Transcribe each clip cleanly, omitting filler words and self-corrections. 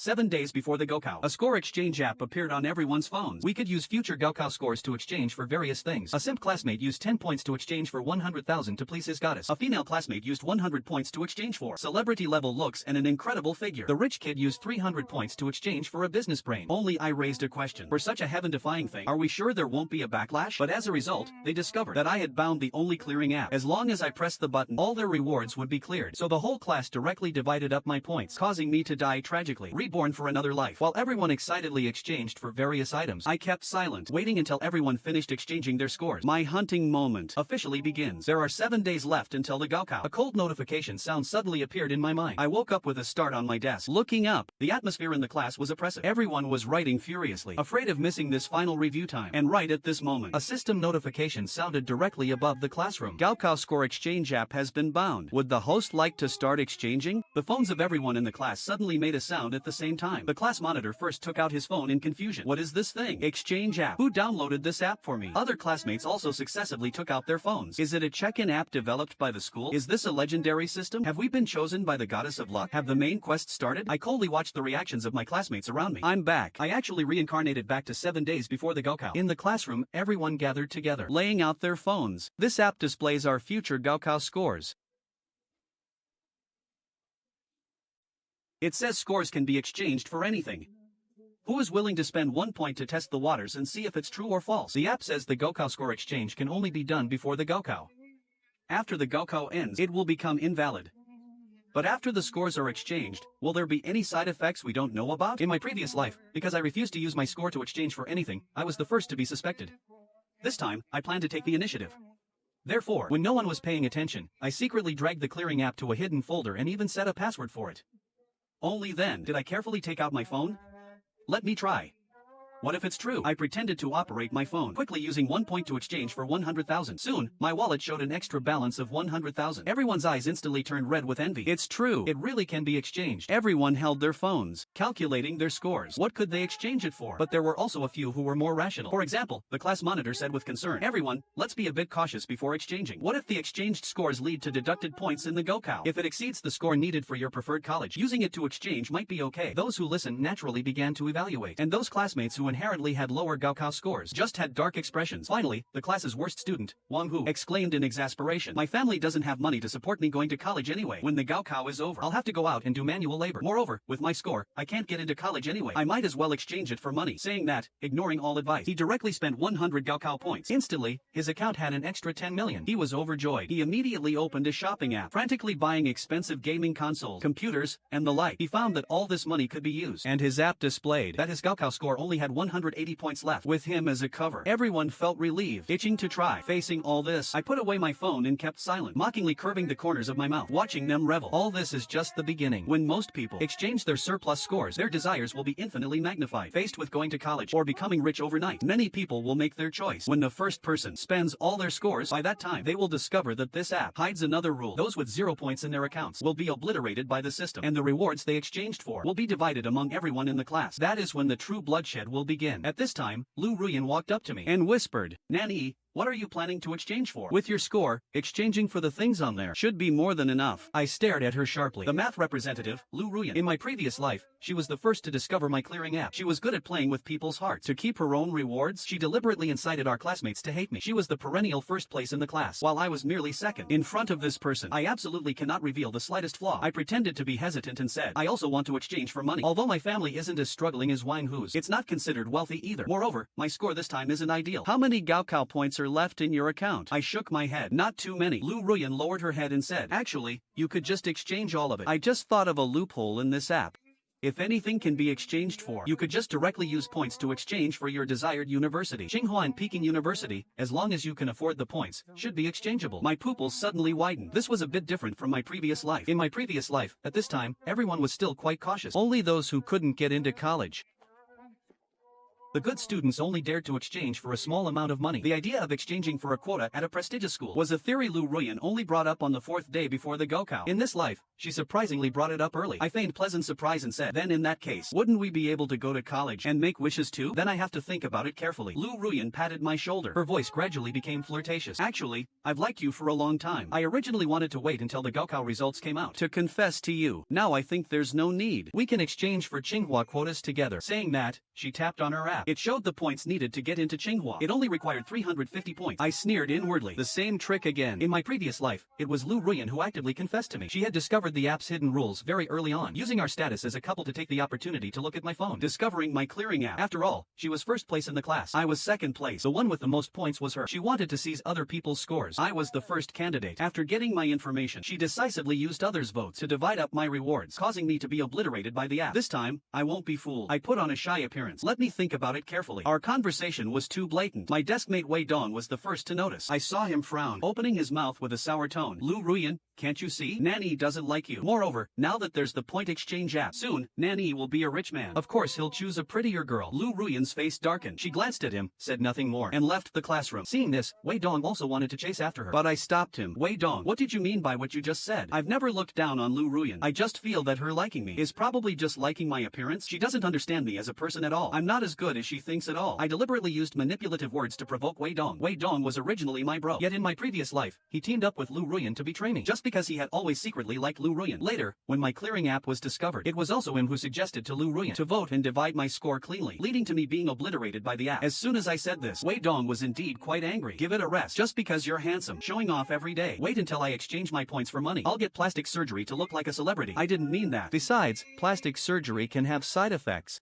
7 days before the Gaokao, a score exchange app appeared on everyone's phones. We could use future Gaokao scores to exchange for various things. A simp classmate used 10 points to exchange for 100,000 to please his goddess. A female classmate used 100 points to exchange for celebrity-level looks and an incredible figure. The rich kid used 300 points to exchange for a business brain. Only I raised a question. For such a heaven-defying thing, are we sure there won't be a backlash? But as a result, they discovered that I had bound the only clearing app. As long as I pressed the button, all their rewards would be cleared. So the whole class directly divided up my points, causing me to die tragically, reborn for another life. While everyone excitedly exchanged for various items, I kept silent, waiting until everyone finished exchanging their scores. My hunting moment officially begins. There are 7 days left until the Gaokao. A cold notification sound suddenly appeared in my mind. I woke up with a start on my desk. Looking up, the atmosphere in the class was oppressive. Everyone was writing furiously, afraid of missing this final review time. And right at this moment, a system notification sounded directly above the classroom. Gaokao score exchange app has been bound. Would the host like to start exchanging? The phones of everyone in the class suddenly made a sound at the same time. The class monitor first took out his phone in confusion. What is this thing? Exchange app. Who downloaded this app for me? Other classmates also successively took out their phones. Is it a check-in app developed by the school? Is this a legendary system? Have we been chosen by the goddess of luck? Have the main quest started? I coldly watched the reactions of my classmates around me. I'm back. I actually reincarnated back to 7 days before the Gaokao. In the classroom, everyone gathered together, laying out their phones. This app displays our future Gaokao scores. It says scores can be exchanged for anything. Who is willing to spend 1 point to test the waters and see if it's true or false? The app says the Gaokao score exchange can only be done before the Gaokao. After the Gaokao ends, it will become invalid. But after the scores are exchanged, will there be any side effects we don't know about? In my previous life, because I refused to use my score to exchange for anything, I was the first to be suspected. This time, I plan to take the initiative. Therefore, when no one was paying attention, I secretly dragged the clearing app to a hidden folder and even set a password for it. Only then did I carefully take out my phone. Let me try. What if it's true? I pretended to operate my phone, quickly using 1 point to exchange for 100,000. Soon, my wallet showed an extra balance of 100,000. Everyone's eyes instantly turned red with envy. It's true. It really can be exchanged. Everyone held their phones, calculating their scores. What could they exchange it for? But there were also a few who were more rational. For example, the class monitor said with concern, "Everyone, let's be a bit cautious before exchanging. What if the exchanged scores lead to deducted points in the Gaokao? If it exceeds the score needed for your preferred college, using it to exchange might be okay." Those who listened naturally began to evaluate, and those classmates who inherently had lower Gaokao scores just had dark expressions. Finally, the class's worst student, Wang Hu, exclaimed in exasperation, "My family doesn't have money to support me going to college anyway. When the Gaokao is over, I'll have to go out and do manual labor. Moreover, with my score, I can't get into college anyway. I might as well exchange it for money." Saying that, ignoring all advice, he directly spent 100 Gaokao points. Instantly, his account had an extra 10 million. He was overjoyed. He immediately opened a shopping app, frantically buying expensive gaming consoles, computers, and the like. He found that all this money could be used, and his app displayed that his Gaokao score only had 180 points left. With him as a cover, everyone felt relieved, itching to try. Facing all this, I put away my phone and kept silent, mockingly curving the corners of my mouth, watching them revel. All this is just the beginning. When most people exchange their surplus scores, their desires will be infinitely magnified. Faced with going to college or becoming rich overnight, many people will make their choice. When the first person spends all their scores, by that time, they will discover that this app hides another rule. Those with 0 points in their accounts will be obliterated by the system, and the rewards they exchanged for will be divided among everyone in the class. That is when the true bloodshed will begin. At this time, Lu Ruyan walked up to me and whispered, "Nanny, what are you planning to exchange for? With your score, exchanging for the things on there should be more than enough." I stared at her sharply. The math representative, Lu Ruyan. In my previous life, she was the first to discover my clearing app. She was good at playing with people's hearts. To keep her own rewards, she deliberately incited our classmates to hate me. She was the perennial first place in the class, while I was merely second. In front of this person, I absolutely cannot reveal the slightest flaw. I pretended to be hesitant and said, "I also want to exchange for money. Although my family isn't as struggling as Wang Hu's, it's not considered wealthy either. Moreover, my score this time isn't ideal. How many Gaokao points are left in your account?" I shook my head. "Not too many." Lu Ruyan lowered her head and said, "Actually, you could just exchange all of it. I just thought of a loophole in this app. If anything can be exchanged for, you could just directly use points to exchange for your desired university. Tsinghua and Peking University, as long as you can afford the points, should be exchangeable." My pupils suddenly widened. This was a bit different from my previous life. In my previous life, at this time, everyone was still quite cautious. Only those who couldn't get into college The good students only dared to exchange for a small amount of money. The idea of exchanging for a quota at a prestigious school was a theory Lu Ruyan only brought up on the 4th day before the Gaokao. In this life, she surprisingly brought it up early. I feigned pleasant surprise and said, then in that case, wouldn't we be able to go to college and make wishes too? Then I have to think about it carefully. Lu Ruyan patted my shoulder. Her voice gradually became flirtatious. Actually, I've liked you for a long time. I originally wanted to wait until the Gaokao results came out to confess to you. Now I think there's no need. We can exchange for Tsinghua quotas together. Saying that, she tapped on her app. It showed the points needed to get into Tsinghua. It only required 350 points. I sneered inwardly. The same trick again. In my previous life, it was Lu Ruyan who actively confessed to me. She had discovered the app's hidden rules very early on, using our status as a couple to take the opportunity to look at my phone, discovering my clearing app. After all, she was first place in the class. I was second place. The one with the most points was her. She wanted to seize other people's scores. I was the first candidate. After getting my information, she decisively used others' votes to divide up my rewards, causing me to be obliterated by the app. This time, I won't be fooled. I put on a shy appearance. Let me think about it carefully. Our conversation was too blatant. My deskmate Wei Dong was the first to notice. I saw him frown, opening his mouth with a sour tone. Lu Ruyan, can't you see? Nanny doesn't like you. Moreover, now that there's the point exchange app, soon, Nanny will be a rich man. Of course he'll choose a prettier girl. Lu Ruyan's face darkened. She glanced at him, said nothing more, and left the classroom. Seeing this, Wei Dong also wanted to chase after her. But I stopped him. Wei Dong, what did you mean by what you just said? I've never looked down on Lu Ruyan. I just feel that her liking me is probably just liking my appearance. She doesn't understand me as a person at all. I'm not as good as she thinks at all. I deliberately used manipulative words to provoke Wei Dong. Wei Dong was originally my bro. Yet in my previous life, he teamed up with Lu Ruyan to betray me, just because he had always secretly liked Lu Ruyan. Later, when my clearing app was discovered, it was also him who suggested to Lu Ruyan to vote and divide my score cleanly, leading to me being obliterated by the app. As soon as I said this, Wei Dong was indeed quite angry. Give it a rest. Just because you're handsome, showing off every day. Wait until I exchange my points for money. I'll get plastic surgery to look like a celebrity. I didn't mean that. Besides, plastic surgery can have side effects.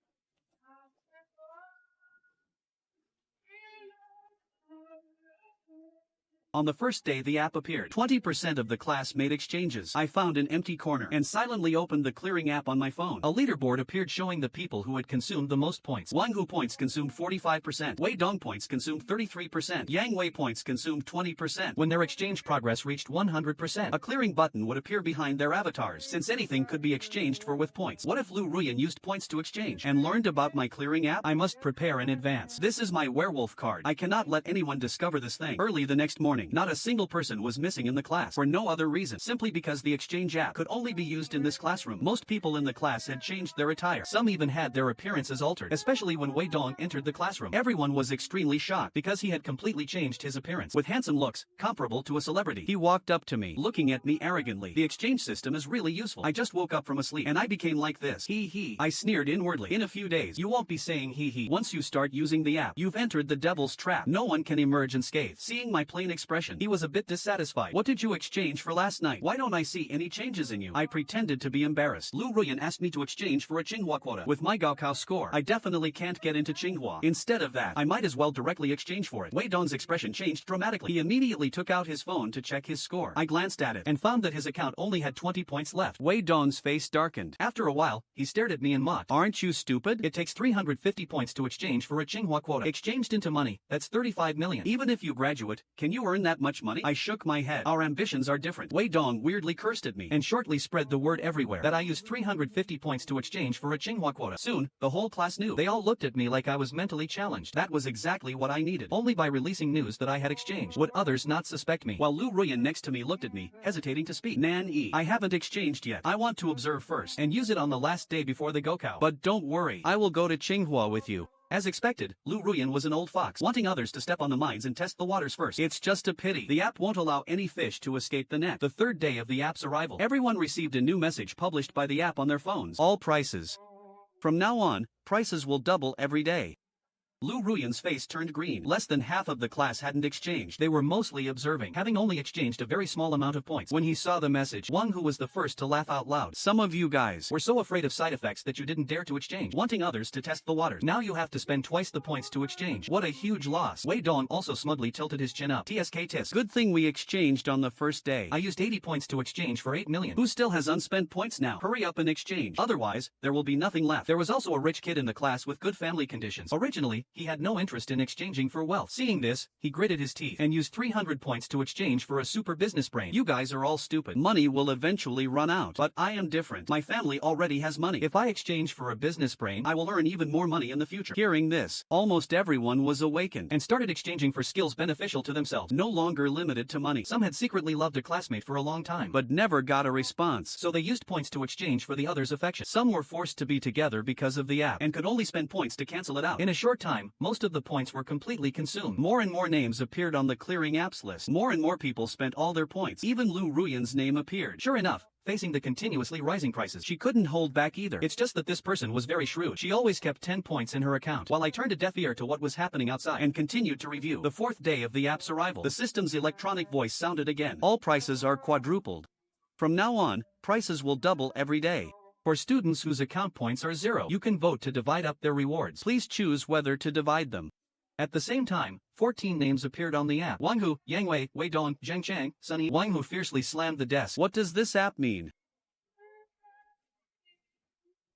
On the first day the app appeared, 20% of the class made exchanges. I found an empty corner and silently opened the clearing app on my phone. A leaderboard appeared showing the people who had consumed the most points. Wang Hu points consumed 45%. Wei Dong points consumed 33%. Yang Wei points consumed 20%. When their exchange progress reached 100%, a clearing button would appear behind their avatars, since anything could be exchanged for with points. What if Lu Ruyan used points to exchange and learned about my clearing app? I must prepare in advance. This is my werewolf card. I cannot let anyone discover this thing. Early the next morning, not a single person was missing in the class for no other reason, simply because the exchange app could only be used in this classroom. Most people in the class had changed their attire. Some even had their appearances altered, especially when Wei Dong entered the classroom. Everyone was extremely shocked because he had completely changed his appearance. With handsome looks, comparable to a celebrity, he walked up to me, looking at me arrogantly. The exchange system is really useful. I just woke up from a sleep and I became like this. Hee hee. I sneered inwardly. In a few days, you won't be saying hee hee. Once you start using the app, you've entered the devil's trap. No one can emerge unscathed. Seeing my plain expression, he was a bit dissatisfied. What did you exchange for last night? Why don't I see any changes in you? I pretended to be embarrassed. Lu Ruyan asked me to exchange for a Tsinghua quota. With my Gaokao score, I definitely can't get into Tsinghua. Instead of that, I might as well directly exchange for it. Wei Dong's expression changed dramatically. He immediately took out his phone to check his score. I glanced at it and found that his account only had 20 points left. Wei Dong's face darkened. After a while, he stared at me and mocked. Aren't you stupid? It takes 350 points to exchange for a Tsinghua quota. Exchanged into money, that's 35 million. Even if you graduate, can you earn that much money? I shook my head. Our ambitions are different. Wei Dong weirdly cursed at me and shortly spread the word everywhere that I used 350 points to exchange for a Tsinghua quota. Soon, the whole class knew. They all looked at me like I was mentally challenged. That was exactly what I needed. Only by releasing news that I had exchanged would others not suspect me. While Lu Ruyan next to me looked at me, hesitating to speak. Nan Yi, I haven't exchanged yet. I want to observe first and use it on the last day before the Gaokao. But don't worry, I will go to Tsinghua with you. As expected, Lu Ruyan was an old fox, wanting others to step on the mines and test the waters first. It's just a pity. The app won't allow any fish to escape the net. The third day of the app's arrival, everyone received a new message published by the app on their phones. All prices. From now on, prices will double every day. Lu Ruyan's face turned green. Less than half of the class hadn't exchanged. They were mostly observing, having only exchanged a very small amount of points. When he saw the message, Wang Hu was the first to laugh out loud. Some of you guys were so afraid of side effects that you didn't dare to exchange, wanting others to test the waters. Now you have to spend twice the points to exchange. What a huge loss. Wei Dong also smugly tilted his chin up. TSK. Good thing we exchanged on the first day. I used 80 points to exchange for 8 million. Who still has unspent points now? Hurry up and exchange. Otherwise, there will be nothing left. There was also a rich kid in the class with good family conditions. Originally, he had no interest in exchanging for wealth. Seeing this, he gritted his teeth and used 300 points to exchange for a super business brain. You guys are all stupid. Money will eventually run out. But I am different. My family already has money. If I exchange for a business brain, I will earn even more money in the future. Hearing this, almost everyone was awakened and started exchanging for skills beneficial to themselves, no longer limited to money. Some had secretly loved a classmate for a long time, but never got a response, so they used points to exchange for the other's affection. Some were forced to be together because of the app and could only spend points to cancel it out. In a short time, most of the points were completely consumed. More and more names appeared on the clearing apps list. More and more people spent all their points. Even Lu Ruyan's name appeared. Sure enough, facing the continuously rising prices, she couldn't hold back either. It's just that this person was very shrewd. She always kept 10 points in her account, while I turned a deaf ear to what was happening outside and continued to review. The 4th day of the app's arrival, the system's electronic voice sounded again. All prices are quadrupled. From now on, prices will double every day. For students whose account points are 0, you can vote to divide up their rewards. Please choose whether to divide them. At the same time, 14 names appeared on the app. Wang Hu, Yang Wei, Wei Dong, Zheng Chang, Sunny. Wang Hu fiercely slammed the desk. What does this app mean?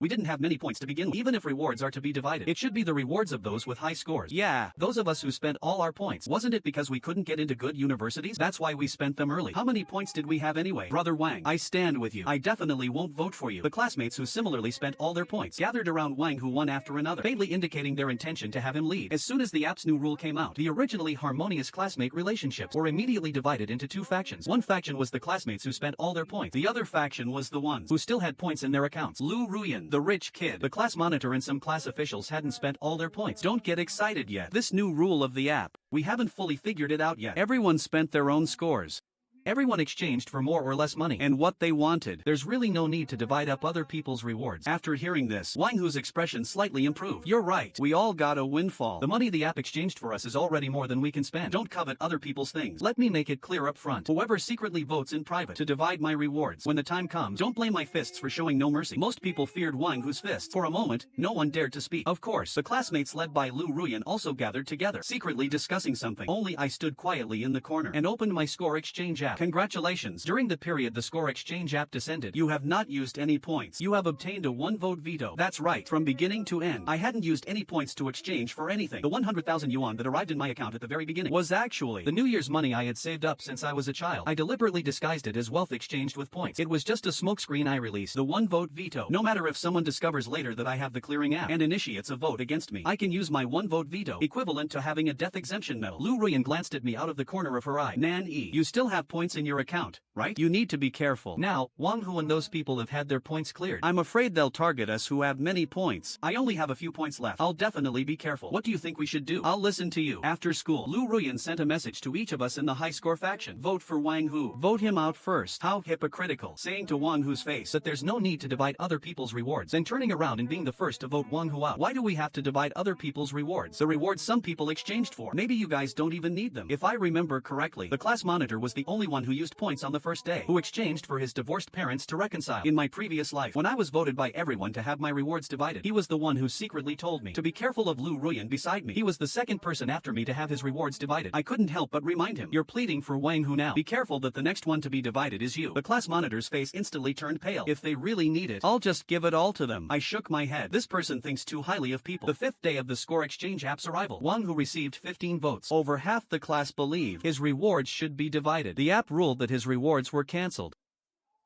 We didn't have many points to begin with. Even if rewards are to be divided, it should be the rewards of those with high scores. Yeah, those of us who spent all our points. Wasn't it because we couldn't get into good universities? That's why we spent them early. How many points did we have anyway? Brother Wang, I stand with you. I definitely won't vote for you. The classmates who similarly spent all their points gathered around Wang Hu one after another, faintly indicating their intention to have him lead. As soon as the app's new rule came out, the originally harmonious classmate relationships were immediately divided into 2 factions. One faction was the classmates who spent all their points. The other faction was the ones who still had points in their accounts. Lu Ruyan, the rich kid. The class monitor and some class officials hadn't spent all their points. Don't get excited yet. This new rule of the app, we haven't fully figured it out yet. Everyone spent their own scores. Everyone exchanged for more or less money and what they wanted. There's really no need to divide up other people's rewards. After hearing this, Wang Hu's expression slightly improved. You're right. We all got a windfall. The money the app exchanged for us is already more than we can spend. Don't covet other people's things. Let me make it clear up front. Whoever secretly votes in private to divide my rewards, when the time comes, don't blame my fists for showing no mercy. Most people feared Wang Hu's fists. For a moment, no one dared to speak. Of course, the classmates led by Lu Ruyan also gathered together, secretly discussing something. Only I stood quietly in the corner and opened my score exchange app. Congratulations. During the period the score exchange app descended, you have not used any points. You have obtained a 1-vote veto. That's right. From beginning to end, I hadn't used any points to exchange for anything. The 100,000 yuan that arrived in my account at the very beginning was actually the New Year's money I had saved up since I was a child. I deliberately disguised it as wealth exchanged with points. It was just a smokescreen I released. The 1-vote veto. No matter if someone discovers later that I have the clearing app and initiates a vote against me, I can use my 1-vote veto, equivalent to having a death exemption medal. Lu Ruyan glanced at me out of the corner of her eye. Nan Yi, you still have points in your account, right? You need to be careful. Now, Wang Hu and those people have had their points cleared. I'm afraid they'll target us who have many points. I only have a few points left. I'll definitely be careful. What do you think we should do? I'll listen to you. After school, Lu Ruyan sent a message to each of us in the high score faction. Vote for Wang Hu. Vote him out first. How hypocritical. Saying to Wang Hu's face that there's no need to divide other people's rewards, then turning around and being the first to vote Wang Hu out. Why do we have to divide other people's rewards? The rewards some people exchanged for. Maybe you guys don't even need them. If I remember correctly, the class monitor was the only one who used points on the first day, who exchanged for his divorced parents to reconcile. In my previous life, when I was voted by everyone to have my rewards divided, he was the one who secretly told me to be careful of Lu Ruyan beside me. He was the second person after me to have his rewards divided. I couldn't help but remind him. You're pleading for Wang Hu now. Be careful that the next one to be divided is you. The class monitor's face instantly turned pale. If they really need it, I'll just give it all to them. I shook my head. This person thinks too highly of people. The 5th day of the score exchange app's arrival, Wang Hu received 15 votes. Over half the class believed his rewards should be divided. The app ruled that his rewards were cancelled.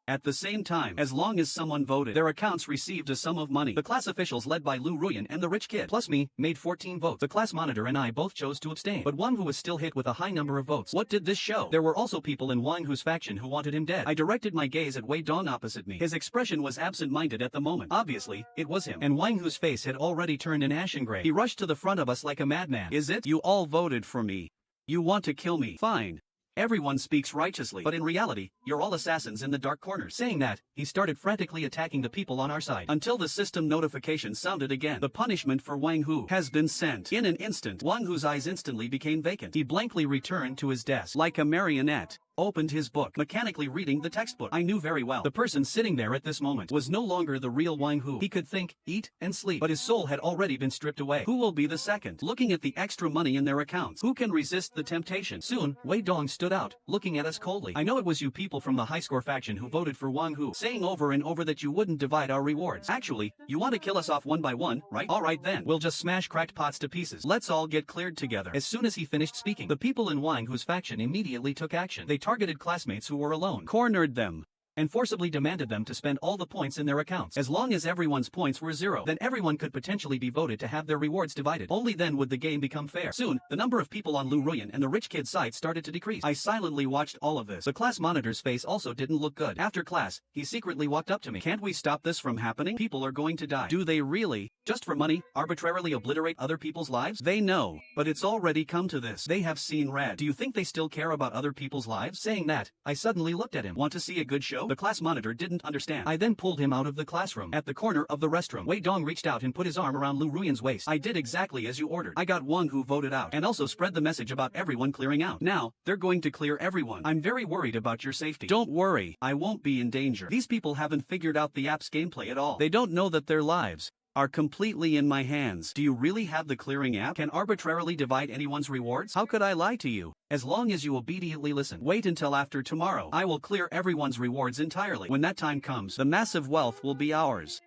At the same time, as long as someone voted, their accounts received a sum of money. The class officials led by Lu Ruyan and the rich kid, plus me, made 14 votes. The class monitor and I both chose to abstain, but Wang Hu was still hit with a high number of votes. What did this show? There were also people in Wang Hu's faction who wanted him dead. I directed my gaze at Wei Dong opposite me. His expression was absent-minded at the moment. Obviously, it was him, and Wang Hu's face had already turned an ashen gray. He rushed to the front of us like a madman. Is it? You all voted for me. You want to kill me. Fine. Everyone speaks righteously, but in reality, you're all assassins in the dark corners. Saying that, he started frantically attacking the people on our side, until the system notification sounded again. The punishment for Wang Hu has been sent. In an instant, Wang Hu's eyes instantly became vacant. He blankly returned to his desk, like a marionette. opened his book, mechanically reading the textbook. I knew very well the person sitting there at this moment was no longer the real Wang Hu. He could think, eat, and sleep, but his soul had already been stripped away. Who will be the second? Looking at the extra money in their accounts, who can resist the temptation? Soon, Wei Dong stood out, looking at us coldly. I know it was you people from the high score faction who voted for Wang Hu, saying over and over that you wouldn't divide our rewards. Actually, you want to kill us off one by one, right? Alright then, we'll just smash cracked pots to pieces. Let's all get cleared together. As soon as he finished speaking, the people in Wang Hu's faction immediately took action. They targeted classmates who were alone, cornered them, and forcibly demanded them to spend all the points in their accounts. As long as everyone's points were 0, then everyone could potentially be voted to have their rewards divided. Only then would the game become fair. Soon, the number of people on Lu Ruyan and the rich kid's side started to decrease. I silently watched all of this. The class monitor's face also didn't look good. After class, he secretly walked up to me. Can't we stop this from happening? People are going to die. Do they really? Just for money, arbitrarily obliterate other people's lives? They know, but it's already come to this. They have seen red. Do you think they still care about other people's lives? Saying that, I suddenly looked at him. Want to see a good show? The class monitor didn't understand. I then pulled him out of the classroom. At the corner of the restroom, Wei Dong reached out and put his arm around Lu Ruyan's waist. I did exactly as you ordered. I got Wang Hu voted out, and also spread the message about everyone clearing out. Now, they're going to clear everyone. I'm very worried about your safety. Don't worry, I won't be in danger. These people haven't figured out the app's gameplay at all. They don't know that their lives are completely in my hands. Do you really have the clearing app? Can arbitrarily divide anyone's rewards? How could I lie to you? As long as you obediently listen. Wait until after tomorrow. I will clear everyone's rewards entirely. When that time comes, the massive wealth will be ours.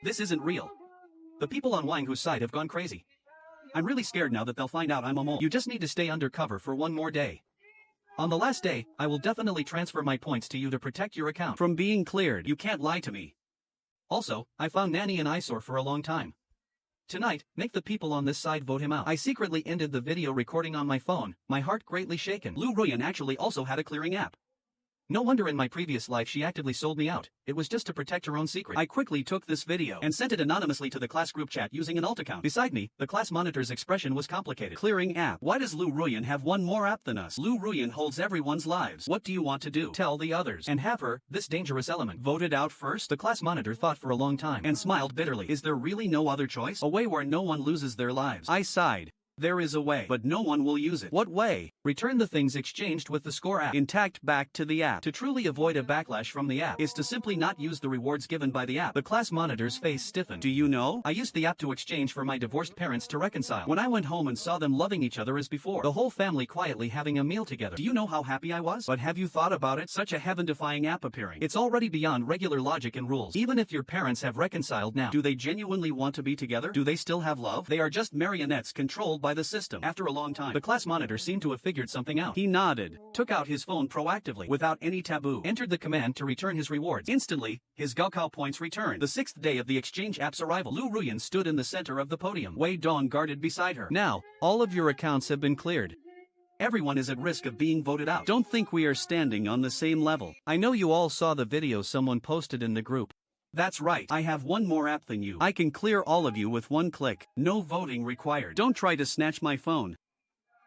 This isn't real. The people on Wang Hu's side have gone crazy. I'm really scared now that they'll find out I'm a mole. You just need to stay undercover for one more day. On the last day, I will definitely transfer my points to you to protect your account from being cleared. You can't lie to me. Also, I found Nanny an eyesore for a long time. Tonight, make the people on this side vote him out. I secretly ended the video recording on my phone, my heart greatly shaken. Lu Ruyan actually also had a clearing app. No wonder in my previous life she actively sold me out. It was just to protect her own secret. I quickly took this video and sent it anonymously to the class group chat using an alt account. Beside me, the class monitor's expression was complicated. Clearing app. Why does Lu Ruyan have one more app than us? Lu Ruyan holds everyone's lives. What do you want to do? Tell the others. And have her, this dangerous element, voted out first? The class monitor thought for a long time and smiled bitterly. Is there really no other choice? A way where no one loses their lives. I sighed. There is a way, but no one will use it. What way? Return the things exchanged with the score app intact back to the app. To truly avoid a backlash from the app is to simply not use the rewards given by the app. The class monitor's face stiffened. Do you know? I used the app to exchange for my divorced parents to reconcile. When I went home and saw them loving each other as before, the whole family quietly having a meal together. Do you know how happy I was? But have you thought about it? Such a heaven-defying app appearing. It's already beyond regular logic and rules. Even if your parents have reconciled now, do they genuinely want to be together? Do they still have love? They are just marionettes controlled by the system. After a long time, the class monitor seemed to have figured something out. He nodded, took out his phone proactively, without any taboo, entered the command to return his rewards. Instantly, his Gaokao points returned. The 6th day of the exchange app's arrival, Lu Ruyan stood in the center of the podium. Wei Dong guarded beside her. Now, all of your accounts have been cleared. Everyone is at risk of being voted out. Don't think we are standing on the same level. I know you all saw the video someone posted in the group. That's right, I have one more app than you. I can clear all of you with one click. No voting required. Don't try to snatch my phone.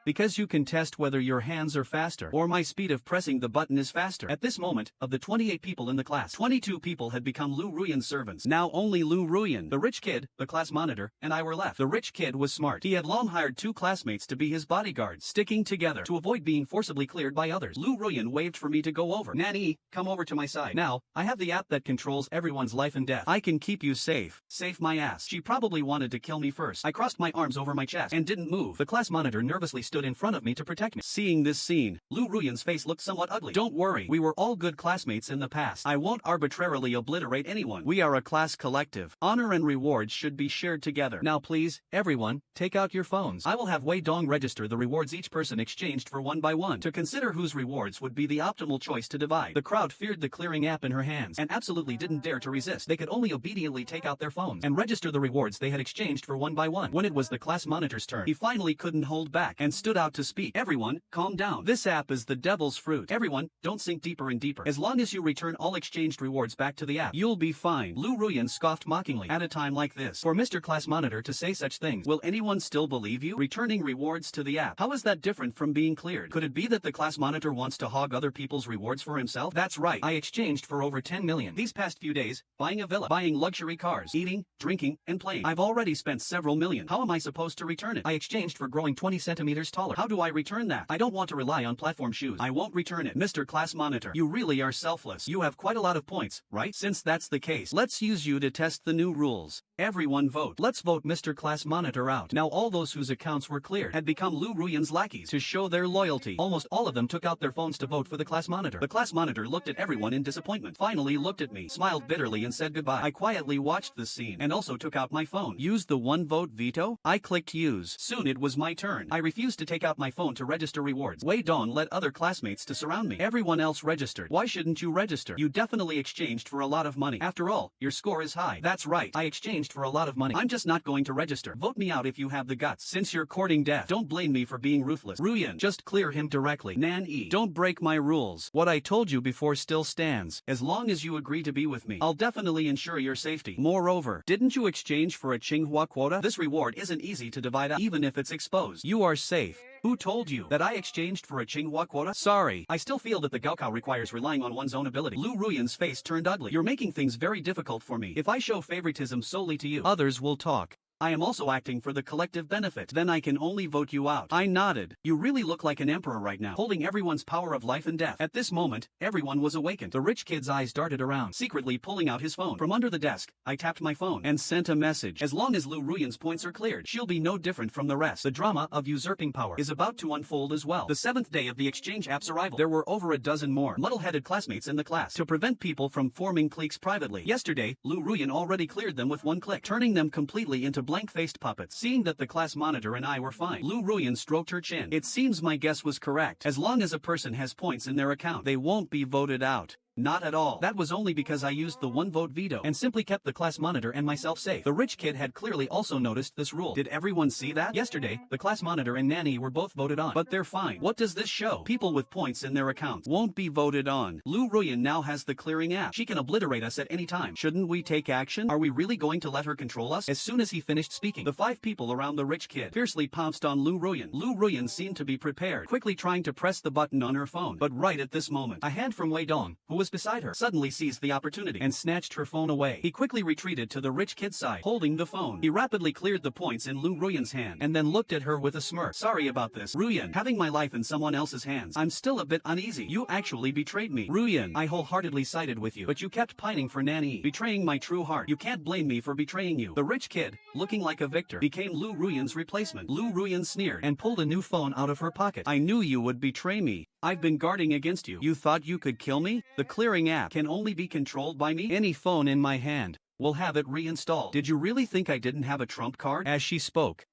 Because you can test whether your hands are faster or my speed of pressing the button is faster. At this moment, of the 28 people in the class, 22 people had become Lu Ruyan's servants. Now only Lu Ruyan, the rich kid, the class monitor, and I were left. The rich kid was smart. He had long hired 2 classmates to be his bodyguards, sticking together to avoid being forcibly cleared by others. Lu Ruyan waved for me to go over. Nanny, come over to my side. Now, I have the app that controls everyone's life and death. I can keep you safe. Safe my ass. She probably wanted to kill me first. I crossed my arms over my chest and didn't move. The class monitor nervously stood in front of me to protect me. Seeing this scene, Lu Ruyan's face looked somewhat ugly. Don't worry, we were all good classmates in the past. I won't arbitrarily obliterate anyone. We are a class collective. Honor and rewards should be shared together. Now please, everyone, take out your phones. I will have Wei Dong register the rewards each person exchanged for one by one to consider whose rewards would be the optimal choice to divide. The crowd feared the clearing app in her hands and absolutely didn't dare to resist. They could only obediently take out their phones and register the rewards they had exchanged for one by one. When it was the class monitor's turn, he finally couldn't hold back and stood out to speak. Everyone, calm down. This app is the devil's fruit. Everyone, don't sink deeper and deeper. As long as you return all exchanged rewards back to the app, you'll be fine. Lu Ruyan scoffed mockingly. At a time like this, for Mr. Class Monitor to say such things, will anyone still believe you? Returning rewards to the app. How is that different from being cleared? Could it be that the Class Monitor wants to hog other people's rewards for himself? That's right. I exchanged for over 10 million. These past few days, buying a villa, buying luxury cars, eating, drinking, and playing. I've already spent several million. How am I supposed to return it? I exchanged for growing 20 centimeters taller. How do I return that? I don't want to rely on platform shoes. I won't return it. Mr. Class Monitor, you really are selfless. You have quite a lot of points, right? Since that's the case, let's use you to test the new rules. Everyone vote. Let's vote Mr. Class Monitor out. Now all those whose accounts were cleared had become Lu Ruyan's lackeys to show their loyalty. Almost all of them took out their phones to vote for the Class Monitor. The Class Monitor looked at everyone in disappointment, finally looked at me, smiled bitterly and said goodbye. I quietly watched the scene and also took out my phone. Use the one-vote veto? I clicked use. Soon it was my turn. I refused to take out my phone to register rewards. Wei Dong led other classmates to surround me. Everyone else registered. Why shouldn't you register? You definitely exchanged for a lot of money. After all, your score is high. That's right. I exchanged for a lot of money. I'm just not going to register. Vote me out if you have the guts. Since you're courting death, don't blame me for being ruthless. Ruyan, just clear him directly. Nan-e, don't break my rules. What I told you before still stands. As long as you agree to be with me, I'll definitely ensure your safety. Moreover, didn't you exchange for a Tsinghua quota? This reward isn't easy to divide up, even if it's exposed. You are safe. Who told you that I exchanged for a Tsinghua quota? Sorry, I still feel that the Gaokao requires relying on one's own ability. Lu Ruyan's face turned ugly. You're making things very difficult for me. If I show favoritism solely to you, others will talk. I am also acting for the collective benefit. Then I can only vote you out. I nodded. You really look like an emperor right now, holding everyone's power of life and death. At this moment, everyone was awakened. The rich kid's eyes darted around, secretly pulling out his phone. From under the desk, I tapped my phone and sent a message. As long as Lu Ruyan's points are cleared, she'll be no different from the rest. The drama of usurping power is about to unfold as well. The 7th day of the exchange app's arrival, there were over a dozen more muddle-headed classmates in the class to prevent people from forming cliques privately. Yesterday, Lu Ruyan already cleared them with one click, turning them completely into blank-faced puppets. Seeing that the Class Monitor and I were fine, Lu Ruyan stroked her chin. It seems my guess was correct. As long as a person has points in their account, they won't be voted out. Not at all. That was only because I used the one-vote veto and simply kept the Class Monitor and myself safe. The rich kid had clearly also noticed this rule. Did everyone see that? Yesterday, the Class Monitor and Nanny were both voted on, but they're fine. What does this show? People with points in their accounts won't be voted on. Lu Ruyan now has the clearing app. She can obliterate us at any time. Shouldn't we take action? Are we really going to let her control us? As soon as he finished speaking, the 5 people around the rich kid fiercely pounced on Lu Ruyan. Lu Ruyan seemed to be prepared, quickly trying to press the button on her phone. But right at this moment, a hand from Wei Dong, who was beside her, suddenly seized the opportunity and snatched her phone away. He quickly retreated to the rich kid's side, holding the phone. He rapidly cleared the points in Lu Ruyan's hand and then looked at her with a smirk. Sorry about this, Ruyan. Having my life in someone else's hands, I'm still a bit uneasy. You actually betrayed me. Ruyan, I wholeheartedly sided with you, but you kept pining for Nanny, betraying my true heart. You can't blame me for betraying you. The rich kid, looking like a victor, became Lu Ruyan's replacement. Lu Ruyan sneered and pulled a new phone out of her pocket. I knew you would betray me. I've been guarding against you. You thought you could kill me? The clearing app can only be controlled by me. Any phone in my hand will have it reinstalled. Did you really think I didn't have a trump card? As she spoke,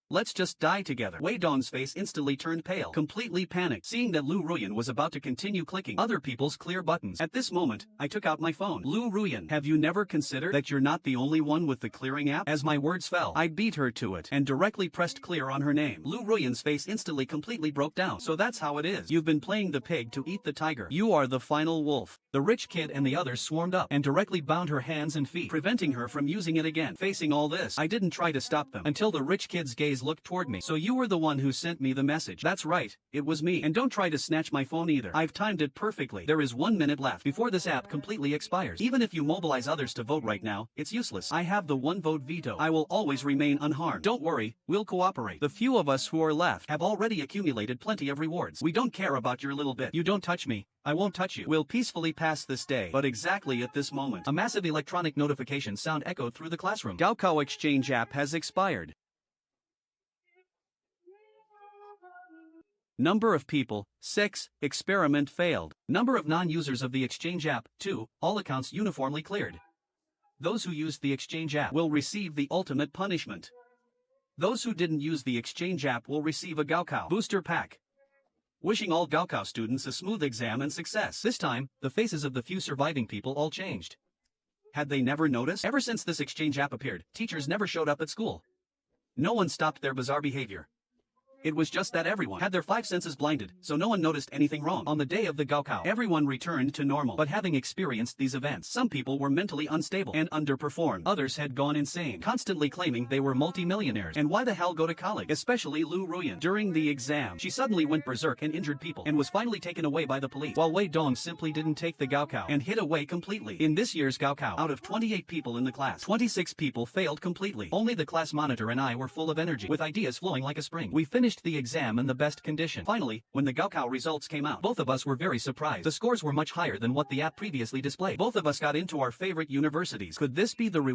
let's just die together. Wei Dong's face instantly turned pale, completely panicked, seeing that Lu Ruyan was about to continue clicking other people's clear buttons. At this moment, I took out my phone. Lu Ruyan, have you never considered that you're not the only one with the clearing app? As my words fell, I beat her to it and directly pressed clear on her name. Lu Ruyan's face instantly completely broke down. So that's how it is. You've been playing the pig to eat the tiger. You are the final wolf. The rich kid and the others swarmed up and directly bound her hands and feet, preventing her from using it again. Facing all this, I didn't try to stop them until the rich kid's gaze looked toward me. So you were the one who sent me the message. That's right, it was me. And don't try to snatch my phone either. I've timed it perfectly. There is 1 minute left before this app completely expires. Even if you mobilize others to vote right now, it's useless. I have the one-vote veto. I will always remain unharmed. Don't worry, we'll cooperate. The few of us who are left have already accumulated plenty of rewards. We don't care about your little bit. You don't touch me, I won't touch you. We'll peacefully pass this day. But exactly at this moment, a massive electronic notification sound echoed through the classroom. Gaokao exchange app has expired. Number of people, 6, experiment failed. Number of non-users of the exchange app, 2, all accounts uniformly cleared. Those who used the exchange app will receive the ultimate punishment. Those who didn't use the exchange app will receive a Gaokao booster pack. Wishing all Gaokao students a smooth exam and success. This time, the faces of the few surviving people all changed. Had they never noticed? Ever since this exchange app appeared, teachers never showed up at school. No one stopped their bizarre behavior. It was just that everyone had their five senses blinded, so no one noticed anything wrong. On the day of the Gaokao, everyone returned to normal, but having experienced these events, some people were mentally unstable and underperformed. Others had gone insane, constantly claiming they were multi-millionaires. And why the hell go to college? Especially Lu Ruyan. During the exam, she suddenly went berserk and injured people, and was finally taken away by the police, while Wei Dong simply didn't take the Gaokao and hid away completely. In this year's Gaokao, out of 28 people in the class, 26 people failed completely. Only the class monitor and I were full of energy, with ideas flowing like a spring. We finished the exam in the best condition. Finally, when the Gaokao results came out, both of us were very surprised. The scores were much higher than what the app previously displayed. Both of us got into our favorite universities. Could this be the reward?